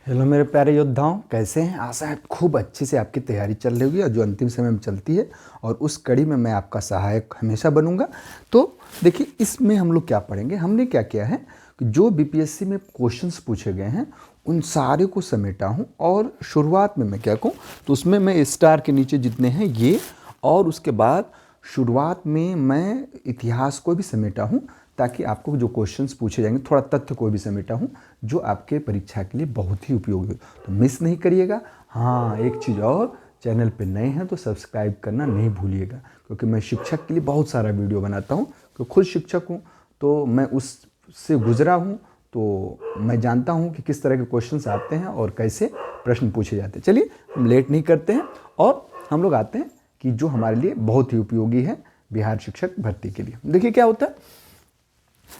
Hello मेरे प्यारे योद्धाओं, कैसे हैं? आशा है खूब अच्छे से आपकी तैयारी चल रही होगी और जो अंतिम समय में चलती है, और उस कड़ी में मैं आपका सहायक हमेशा बनूंगा। तो देखिए, इसमें हम लोग क्या पढ़ेंगे। हमने क्या किया है कि जो बीपीएससी में क्वेश्चंस पूछे गए हैं उन सारे को समेटा हूँ, और शुरुआत में मैं क्या कहूँ तो उसमें मैं स्टार के नीचे जितने हैं ये, और उसके बाद शुरुआत में मैं इतिहास को भी समेटा हूँ, ताकि आपको जो क्वेश्चंस पूछे जाएंगे थोड़ा तथ्य को भी समेटा हूँ जो आपके परीक्षा के लिए बहुत ही उपयोगी हो। तो मिस नहीं करिएगा। हाँ, एक चीज़ और, चैनल पे नए हैं तो सब्सक्राइब करना नहीं भूलिएगा, क्योंकि मैं शिक्षक के लिए बहुत सारा वीडियो बनाता हूँ, क्योंकि खुद शिक्षक हूँ तो मैं उससे गुजरा हूँ। तो मैं जानता हूँ कि किस तरह के क्वेश्चंस आते हैं और कैसे प्रश्न पूछे जाते हैं। चलिए, हम लेट नहीं करते हैं और हम लोग आते हैं कि जो हमारे लिए बहुत ही उपयोगी है बिहार शिक्षक भर्ती के लिए। देखिए क्या होता है,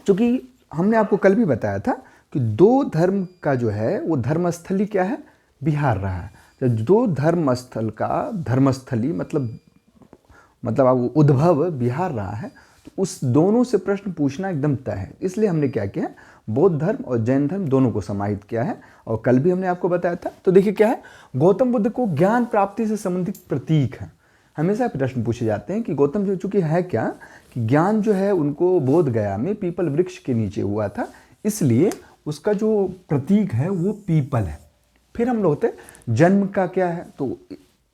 क्योंकि हमने आपको कल भी बताया था कि दो धर्म का जो है वो धर्मस्थली क्या है, बिहार रहा है। तो दो धर्मस्थल का धर्मस्थली मतलब अब उद्भव बिहार रहा है, तो उस दोनों से प्रश्न पूछना एकदम तय है। इसलिए हमने क्या किया है, बौद्ध धर्म और जैन धर्म दोनों को समाहित किया है, और कल भी हमने आपको बताया था। तो देखिए क्या है, गौतम बुद्ध को ज्ञान प्राप्ति से संबंधित प्रतीक है। हमेशा प्रश्न पूछे जाते हैं कि गौतम जो चूंकि है क्या कि ज्ञान जो है उनको बोध गया में पीपल वृक्ष के नीचे हुआ था, इसलिए उसका जो प्रतीक है वो पीपल है। फिर हम लोग होते हैं जन्म का क्या है, तो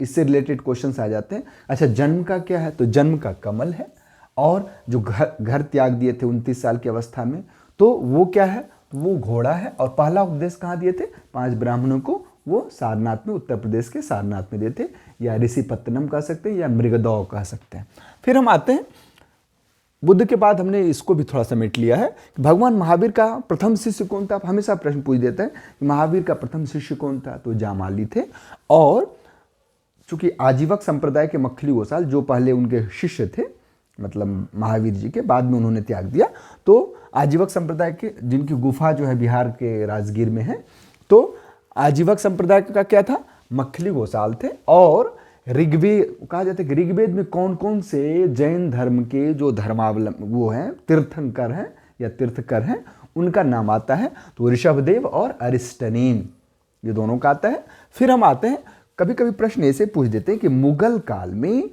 इससे रिलेटेड क्वेश्चंस आ जाते हैं। अच्छा, जन्म का क्या है, तो जन्म का कमल है। और जो घर त्याग दिए थे 29 साल की अवस्था में, तो वो क्या है, वो घोड़ा है। और पहला उपदेश कहाँ दिए थे, 5 ब्राह्मणों को, वो सारनाथ में, उत्तर प्रदेश के सारनाथ में देते, या ऋषिपत्तनम कह सकते हैं या मृगदौ कह सकते हैं। फिर हम आते हैं बुद्ध के बाद, हमने इसको भी थोड़ा समेट लिया है कि भगवान महावीर का प्रथम शिष्य कौन था। हमेशा प्रश्न पूछ देते हैं कि महावीर का प्रथम शिष्य कौन था, तो जामाली थे। और चूंकि आजीवक संप्रदाय के मक्खली गोसाल जो पहले उनके शिष्य थे, मतलब महावीर जी के बाद में उन्होंने त्याग दिया, तो आजीवक संप्रदाय के जिनकी गुफा जो है बिहार के राजगीर में है, तो आजीवक संप्रदाय का क्या था, मक्खली गोसाल थे। और ऋग्वेद कहा जाता है कि ऋग्वेद में कौन कौन से जैन धर्म के जो धर्मावलंबी वो हैं, तीर्थंकर हैं या तीर्थकर हैं, उनका नाम आता है, तो ऋषभदेव और अरिस्टनेम, ये दोनों का आता है। फिर हम आते हैं, कभी कभी प्रश्न ऐसे पूछ देते हैं कि मुगल काल में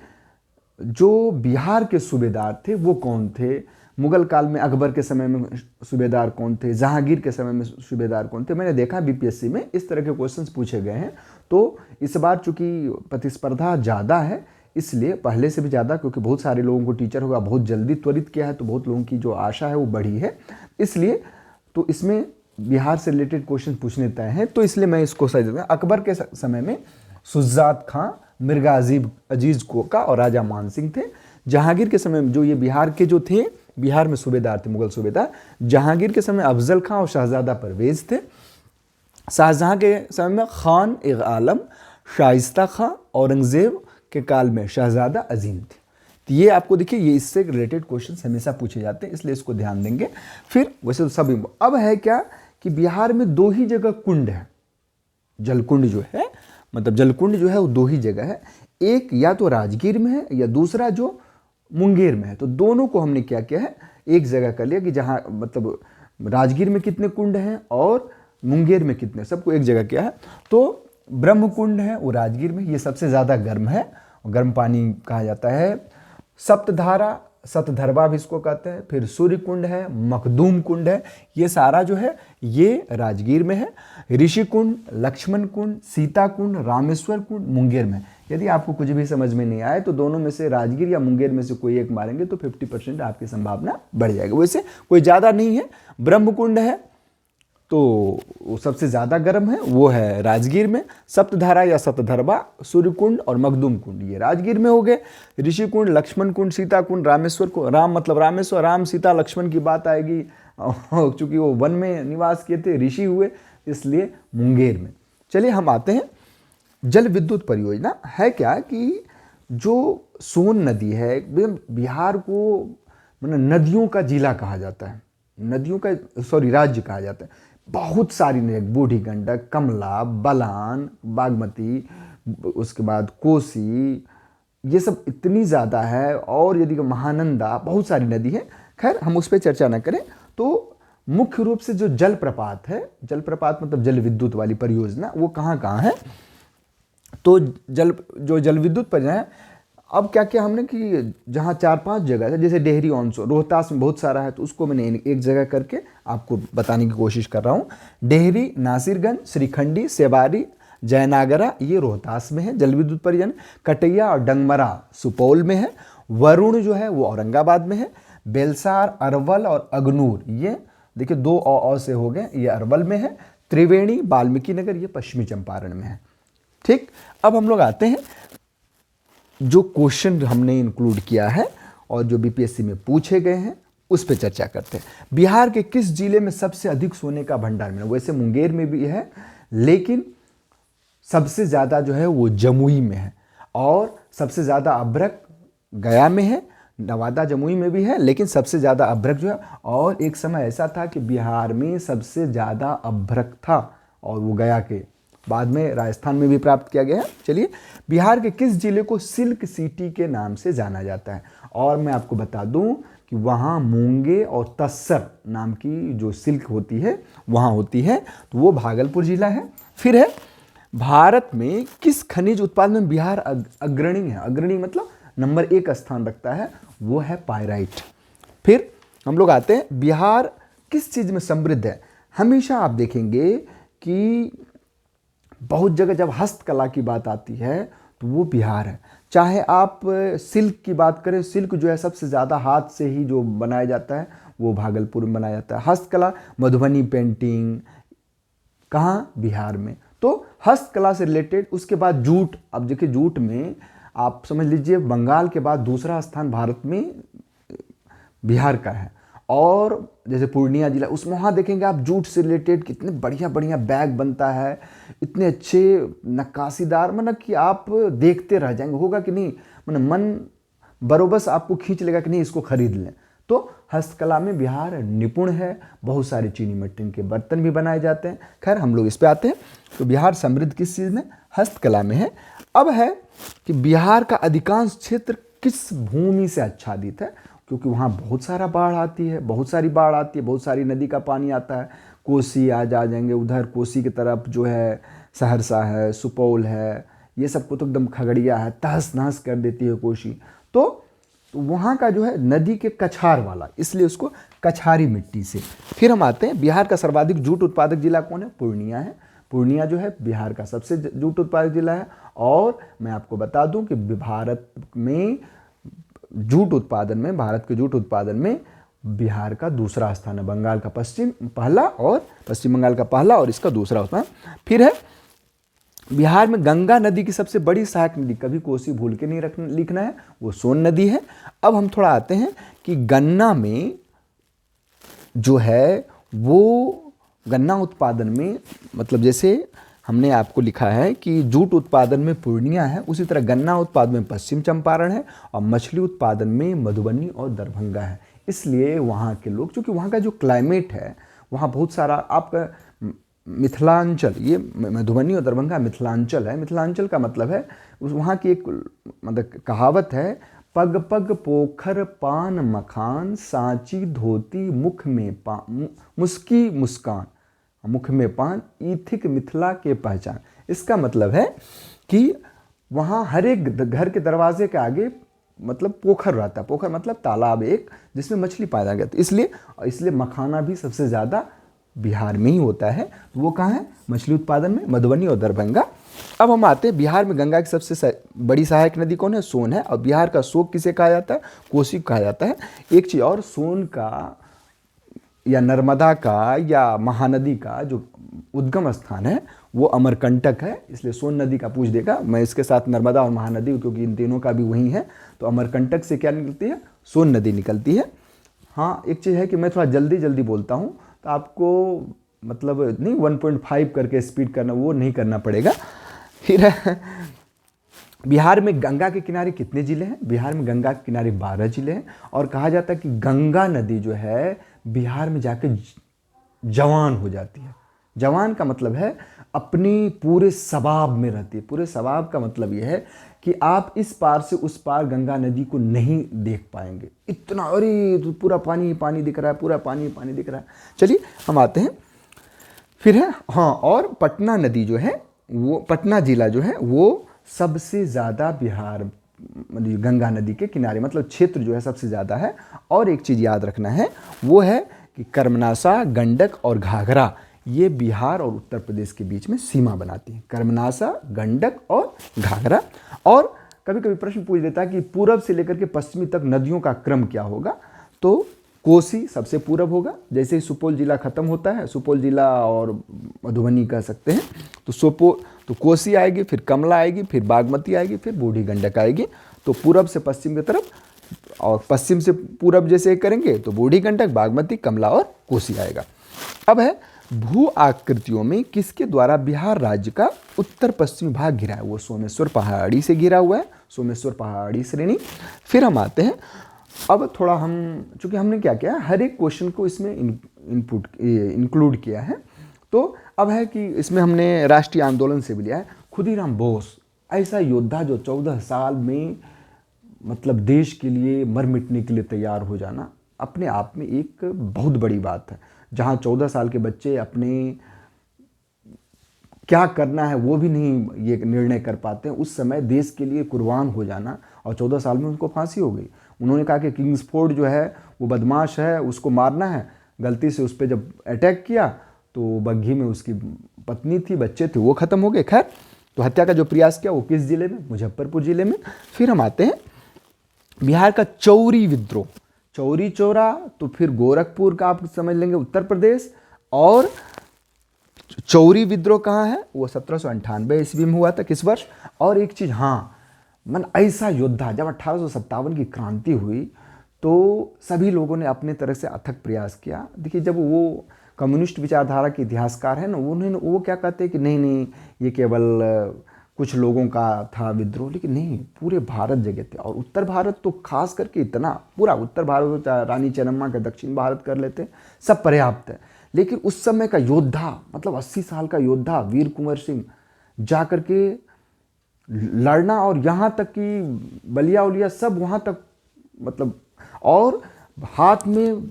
जो बिहार के सूबेदार थे वो कौन थे। मुगल काल में अकबर के समय में सूबेदार कौन थे, जहांगीर के समय में सूबेदार कौन थे। मैंने देखा बीपीएससी में इस तरह के क्वेश्चंस पूछे गए हैं। तो इस बार चूंकि प्रतिस्पर्धा ज़्यादा है, इसलिए पहले से भी ज़्यादा, क्योंकि बहुत सारे लोगों को टीचर होगा बहुत जल्दी त्वरित किया है, तो बहुत लोगों की जो आशा है वो बढ़ी है। इसलिए तो इसमें बिहार से रिलेटेड क्वेश्चन पूछने तय हैं, तो इसलिए मैं इसको सही देता हूँ। अकबर के समय में शुजात खां, मिर्गा अजीज का और राजा मानसिंह थे। जहांगीर के समय में जो ये बिहार के जो थे, बिहार में सूबेदार थे मुगल सूबेदार, जहांगीर के समय अफजल खां और शहजादा परवेज थे। शाहजहां के समय में खान एक आलम, शाइस्ता खां, औरंगजेब के काल में शहजादा अजीम थे। तो ये आपको देखिए, ये इससे रिलेटेड क्वेश्चन हमेशा पूछे जाते हैं, इसलिए इसको ध्यान देंगे। फिर वैसे तो सभी, अब है क्या कि बिहार में 2 ही जगह कुंड है, जलकुंड जो है, मतलब जलकुंड जो है वो 2 ही जगह है। एक या तो राजगीर में है या दूसरा जो मुंगेर में है। तो दोनों को हमने क्या किया है, एक जगह कर लिया कि जहाँ मतलब राजगीर में कितने कुंड हैं और मुंगेर में कितने, सबको एक जगह किया है। तो ब्रह्म कुंड है वो राजगीर में, ये सबसे ज़्यादा गर्म है, गर्म पानी कहा जाता है। सप्तधारा, सतधरवा भी इसको कहते हैं। फिर सूर्य कुंड है, मखदूम कुंड है, ये सारा जो है ये राजगीर में है। ऋषि कुंड, लक्ष्मण कुंड, सीता कुंड, रामेश्वर कुंड मुंगेर में। यदि आपको कुछ भी समझ में नहीं आए तो दोनों में से राजगीर या मुंगेर में से कोई एक मारेंगे तो 50% आपकी संभावना बढ़ जाएगी। वैसे कोई ज़्यादा नहीं है। ब्रह्म कुंड है तो वो सबसे ज़्यादा गर्म है, वो है राजगीर में। सप्तधारा या सतधरवा, सूर्य कुंड और मखदूम कुंड ये राजगीर में हो गए। ऋषि कुंड, लक्ष्मण कुंड, सीता कुंड, रामेश्वर को, राम मतलब रामेश्वर, राम सीता लक्ष्मण की बात आएगी, चूंकि वो वन में निवास किए थे, ऋषि हुए, इसलिए मुंगेर में। चलिए हम आते हैं, जल विद्युत परियोजना है क्या कि जो सोन नदी है, बिहार को मतलब नदियों का जिला कहा जाता है, नदियों का राज्य कहा जाता है। बहुत सारी नदी, बूढ़ी गंडक, कमला, बलान, बागमती, उसके बाद कोसी, ये सब इतनी ज़्यादा है। और यदि महानंदा, बहुत सारी नदी है। खैर हम उस पर चर्चा न करें। तो मुख्य रूप से जो जलप्रपात है, जलप्रपात मतलब जल विद्युत वाली परियोजना, वो कहाँ कहाँ है? तो जल विद्युत परियोजना है, अब क्या किया हमने कि जहाँ 4-5 जगह है, जैसे डेहरी ऑन सोन, रोहतास में बहुत सारा है, तो उसको मैंने एक जगह करके आपको बताने की कोशिश कर रहा हूँ। डेहरी, नासिरगंज, श्रीखंडी, सेवारी, जयनागरा, ये रोहतास में है जल विद्युत परियोजना। कटैया और डंगमरा सुपौल में है। वरुण जो है वो औरंगाबाद में है। बेलसार, अरवल और अगनूर, ये देखिए 2 औ से हो गए, ये अरवल में है। त्रिवेणी, वाल्मीकि नगर, ये पश्चिमी चंपारण में है। ठीक, अब हम लोग आते हैं जो क्वेश्चन हमने इंक्लूड किया है और जो बीपीएससी में पूछे गए हैं उस पर चर्चा करते हैं। बिहार के किस जिले में सबसे अधिक सोने का भंडार मिला? वैसे मुंगेर में भी है, लेकिन सबसे ज़्यादा जो है वो जमुई में है, और सबसे ज़्यादा अभ्रक गया में है। नवादा जमुई में भी है, लेकिन सबसे ज़्यादा अभ्रक जो है, और एक समय ऐसा था कि बिहार में सबसे ज़्यादा अभ्रक था और वो गया के बाद में राजस्थान में भी प्राप्त किया गया है। चलिए, बिहार के किस जिले को सिल्क सिटी के नाम से जाना जाता है? और मैं आपको बता दूं कि वहाँ मूंगे और तस्सर नाम की जो सिल्क होती है वहाँ होती है, तो वो भागलपुर जिला है। फिर है, भारत में किस खनिज उत्पादन में बिहार अग्रणी है? अग्रणी मतलब नंबर 1 स्थान रखता है, वो है पायराइट। फिर हम लोग आते हैं, बिहार किस चीज़ में समृद्ध है? हमेशा आप देखेंगे कि बहुत जगह जब हस्तकला की बात आती है तो वो बिहार है। चाहे आप सिल्क की बात करें, सिल्क जो है सबसे ज़्यादा हाथ से ही जो बनाया जाता है वो भागलपुर में बनाया जाता है। हस्तकला, मधुबनी पेंटिंग, कहाँ? बिहार में। तो हस्तकला से रिलेटेड, उसके बाद जूट, अब देखिए जूट में आप समझ लीजिए बंगाल के बाद दूसरा स्थान भारत में बिहार का है। और जैसे पूर्णिया जिला, उस वहाँ देखेंगे आप जूट से रिलेटेड कितने बढ़िया बढ़िया बैग बनता है, इतने अच्छे नक्काशीदार, मतलब कि आप देखते रह जाएंगे, होगा कि नहीं, मतलब मन बरोबस आपको खींच लेगा कि नहीं इसको खरीद लें। तो हस्तकला में बिहार निपुण है, बहुत सारे चीनी मिट्टी के बर्तन भी बनाए जाते हैं। खैर हम लोग इस पे आते हैं, तो बिहार समृद्ध किस चीज़ में? हस्तकला में है। अब है कि बिहार का अधिकांश क्षेत्र किस भूमि से आच्छादित है? क्योंकि वहाँ बहुत सारा बाढ़ आती है, बहुत सारी बाढ़ आती है, बहुत सारी नदी का पानी आता है। कोसी आ जाएंगे, उधर कोसी की तरफ जो है सहरसा है, सुपौल है, ये सबको तो एकदम खगड़िया है, तहस नहस कर देती है कोसी। तो वहाँ का जो है नदी के कछार वाला, इसलिए उसको कछारी मिट्टी से। फिर हम आते हैं, बिहार का सर्वाधिक जूट उत्पादक जिला कौन है? पूर्णिया है। पूर्णिया जो है बिहार का सबसे जूट उत्पादक जिला है। और मैं आपको बता दूं कि भारत में जूट उत्पादन में, भारत के जूट उत्पादन में बिहार का दूसरा स्थान है। बंगाल का पश्चिम बंगाल का पहला और इसका दूसरा स्थान। फिर है, बिहार में गंगा नदी की सबसे बड़ी सहायक नदी, कभी कोसी भूल के नहीं लिखना है, वो सोन नदी है। अब हम थोड़ा आते हैं कि गन्ना में जो है वो गन्ना उत्पादन में, मतलब जैसे हमने आपको लिखा है कि जूट उत्पादन में पूर्णिया है, उसी तरह गन्ना उत्पादन में पश्चिम चंपारण है, और मछली उत्पादन में मधुबनी और दरभंगा है। इसलिए वहाँ के लोग, चूँकि वहाँ का जो क्लाइमेट है, वहाँ बहुत सारा आपका मिथिलांचल, ये मधुबनी और दरभंगा मिथिलांचल है। मिथिलांचल का मतलब है, वहाँ की एक मतलब कहावत है, पग पग पोखर पान मखान, सांची धोती मुख में पान, मुस्की मुस्कान, मुख में पान, ईथिक मिथिला के पहचान। इसका मतलब है कि वहाँ हर एक घर के दरवाजे के आगे मतलब पोखर रहता है। पोखर मतलब तालाब एक, जिसमें मछली पाया जाता है। इसलिए मखाना भी सबसे ज़्यादा बिहार में ही होता है। वो कहाँ है? मछली उत्पादन में मधुबनी और दरभंगा। अब हम आते हैं, बिहार में गंगा की सबसे बड़ी सहायक नदी कौन है? सोन है। और बिहार का शोक किसे कहा जाता है? कोसी कहा जाता है। एक चीज़ और, सोन का या नर्मदा का या महानदी का जो उद्गम स्थान है वो अमरकंटक है, इसलिए सोन नदी का पूछ देगा। मैं इसके साथ नर्मदा और महानदी, क्योंकि इन तीनों का भी वही है, तो अमरकंटक से क्या निकलती है? सोन नदी निकलती है। हाँ, एक चीज़ है कि मैं थोड़ा जल्दी बोलता हूँ, तो आपको मतलब नहीं 1.5 करके स्पीड करना, वो नहीं करना पड़ेगा। फिर बिहार में गंगा के किनारे कितने जिले हैं? बिहार में गंगा के किनारे 12 जिले हैं। और कहा जाता है कि गंगा नदी जो है बिहार में जाके जवान हो जाती है। जवान का मतलब है अपनी पूरे सबाब में रहती है। पूरे सबाब का मतलब यह है कि आप इस पार से उस पार गंगा नदी को नहीं देख पाएंगे। इतना, अरे तो पूरा पानी ही पानी दिख रहा है, पूरा पानी ही पानी दिख रहा है। चलिए हम आते हैं, फिर है हाँ, और पटना नदी जो है वो, पटना जिला जो है वो सबसे ज़्यादा बिहार गंगा नदी के किनारे, मतलब क्षेत्र जो है सबसे ज़्यादा है। और एक चीज़ याद रखना है, वो है कि कर्मनासा, गंडक और घाघरा ये बिहार और उत्तर प्रदेश के बीच में सीमा बनाती हैं। कर्मनासा, गंडक और घाघरा। और कभी कभी प्रश्न पूछ देता है कि पूरब से लेकर के पश्चिमी तक नदियों का क्रम क्या होगा, तो कोसी सबसे पूरब होगा। जैसे ही सुपौल जिला खत्म होता है, सुपौल जिला और मधुबनी कह सकते हैं, तो कोसी आएगी, फिर कमला आएगी, फिर बागमती आएगी, फिर बूढ़ी गंडक आएगी। तो पूरब से पश्चिम की तरफ, और पश्चिम से पूरब जैसे करेंगे तो बूढ़ी गंडक, बागमती, कमला और कोसी आएगा। अब है भू आकृतियों में किसके द्वारा बिहार राज्य का उत्तर पश्चिमी भाग घिरा है? वो सोमेश्वर पहाड़ी से घिरा हुआ है, सोमेश्वर पहाड़ी श्रेणी। फिर हम आते हैं, अब थोड़ा हम, चूंकि हमने क्या किया, हर एक क्वेश्चन को इसमें इंक्लूड किया है, तो अब है कि इसमें हमने राष्ट्रीय आंदोलन से भी लिया है। खुदीराम बोस, ऐसा योद्धा जो 14 साल में मतलब देश के लिए मर मिटने के लिए तैयार हो जाना, अपने आप में एक बहुत बड़ी बात है। जहाँ 14 साल के बच्चे अपने क्या करना है वो भी नहीं ये निर्णय कर पाते हैं, उस समय देश के लिए कुर्बान हो जाना, और 14 साल में उनको फांसी हो गई। उन्होंने कहा कि किंग्सफोर्ड जो है वो बदमाश है, उसको मारना है। गलती से उस पर जब अटैक किया तो बग्घी में उसकी पत्नी थी, बच्चे थे, वो ख़त्म हो गए। खैर, तो हत्या का जो प्रयास किया वो किस जिले में? मुजफ्फरपुर जिले में। फिर हम आते हैं बिहार का चौरी विद्रोह, चौरी चौरा, तो फिर गोरखपुर का आप समझ लेंगे उत्तर प्रदेश, और चौरी विद्रोह कहाँ है? वो 1798 ईस्वी में हुआ था। किस वर्ष? और एक चीज़, हाँ, मन ऐसा योद्धा, जब 1857 की क्रांति हुई तो सभी लोगों ने अपने तरह से अथक प्रयास किया। देखिए, जब वो कम्युनिस्ट विचारधारा के इतिहासकार हैं ना, उन्होंने वो क्या कहते हैं कि नहीं नहीं, ये केवल कुछ लोगों का था विद्रोह, लेकिन नहीं, पूरे भारत जगह थे। और उत्तर भारत तो खास करके इतना, पूरा उत्तर भारत, रानी चेन्नम्मा का दक्षिण भारत कर लेते, सब पर्याप्त है। लेकिन उस समय का योद्धा, मतलब 80 साल का योद्धा वीर कुंवर सिंह जा कर के लड़ना, और यहाँ तक कि बलिया उलिया सब वहाँ तक, मतलब, और हाथ में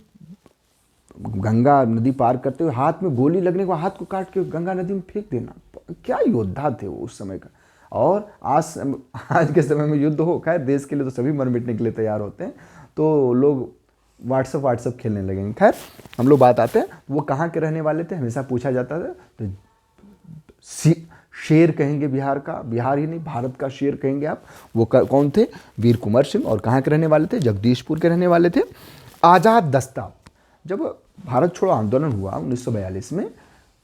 गंगा नदी पार करते हुए हाथ में गोली लगने के बाद हाथ को काट के गंगा नदी में फेंक देना, क्या योद्धा थे वो उस समय का। और आज के समय में युद्ध हो, खैर देश के लिए तो सभी मर मिटने के लिए तैयार होते हैं, तो लोग व्हाट्सअप खेलने लगेंगे। खैर, हम लोग बात आते हैं, वो कहाँ के रहने वाले थे, हमेशा पूछा जाता था। तो शेर कहेंगे बिहार का, बिहार ही नहीं भारत का शेर कहेंगे आप। वो कौन थे? वीर कुंवर सिंह। और कहाँ के रहने वाले थे? जगदीशपुर के रहने वाले थे। आज़ाद दस्ता, जब भारत छोड़ो आंदोलन हुआ 1942 में,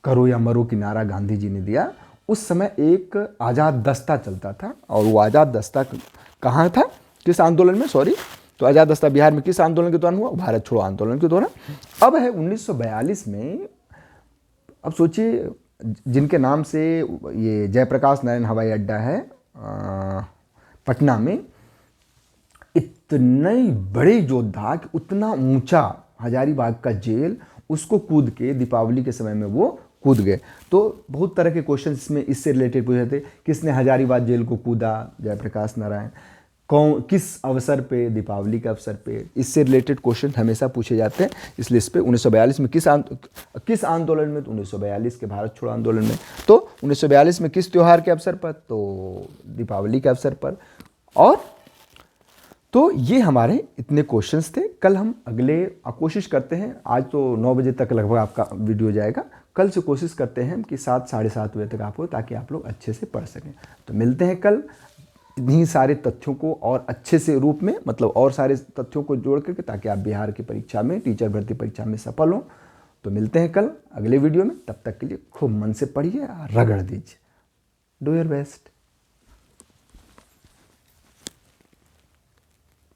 करो या मरो की नारा गांधी जी ने दिया, उस समय एक आज़ाद दस्ता चलता था। और वो आज़ाद दस्ता कहाँ था, किस आंदोलन में? सॉरी, तो आज़ाद दस्ता बिहार में किस आंदोलन के दौरान हुआ? भारत छोड़ो आंदोलन के दौरान। अब है 1942 में, अब सोचिए, जिनके नाम से ये जयप्रकाश नारायण हवाई अड्डा है पटना में, इतने बड़े योद्धा कि उतना ऊंचा हजारीबाग का जेल, उसको कूद के दीपावली के समय में वो कूद गए। तो बहुत तरह के क्वेश्चन इसमें इससे रिलेटेड पूछे थे। किसने हजारीबाग जेल को कूदा? जयप्रकाश नारायण। कौन, किस अवसर पे? दीपावली के अवसर पे। इससे रिलेटेड क्वेश्चन हमेशा पूछे जाते हैं। इसलिए इस पे 1942 में किस आंदोलन में? तो 1942 के भारत छोड़ो आंदोलन में। तो 1942 में किस त्यौहार के अवसर पर? तो दीपावली के अवसर पर। और तो ये हमारे इतने क्वेश्चंस थे। कल हम अगले कोशिश करते हैं, आज तो 9 बजे तक लगभग आपका वीडियो जाएगा, कल से कोशिश करते हैं कि 7 साढ़े 7 बजे तक आपको, ताकि आप लोग अच्छे से पढ़ सकें। तो मिलते हैं कल, इन्हीं सारे तथ्यों को और अच्छे से रूप में, मतलब और सारे तथ्यों को जोड़ करके, ताकि आप बिहार की परीक्षा में, टीचर भर्ती परीक्षा में सफल हों। तो मिलते हैं कल अगले वीडियो में, तब तक के लिए खूब मन से पढ़िए, रगड़ दीजिए। Do your best.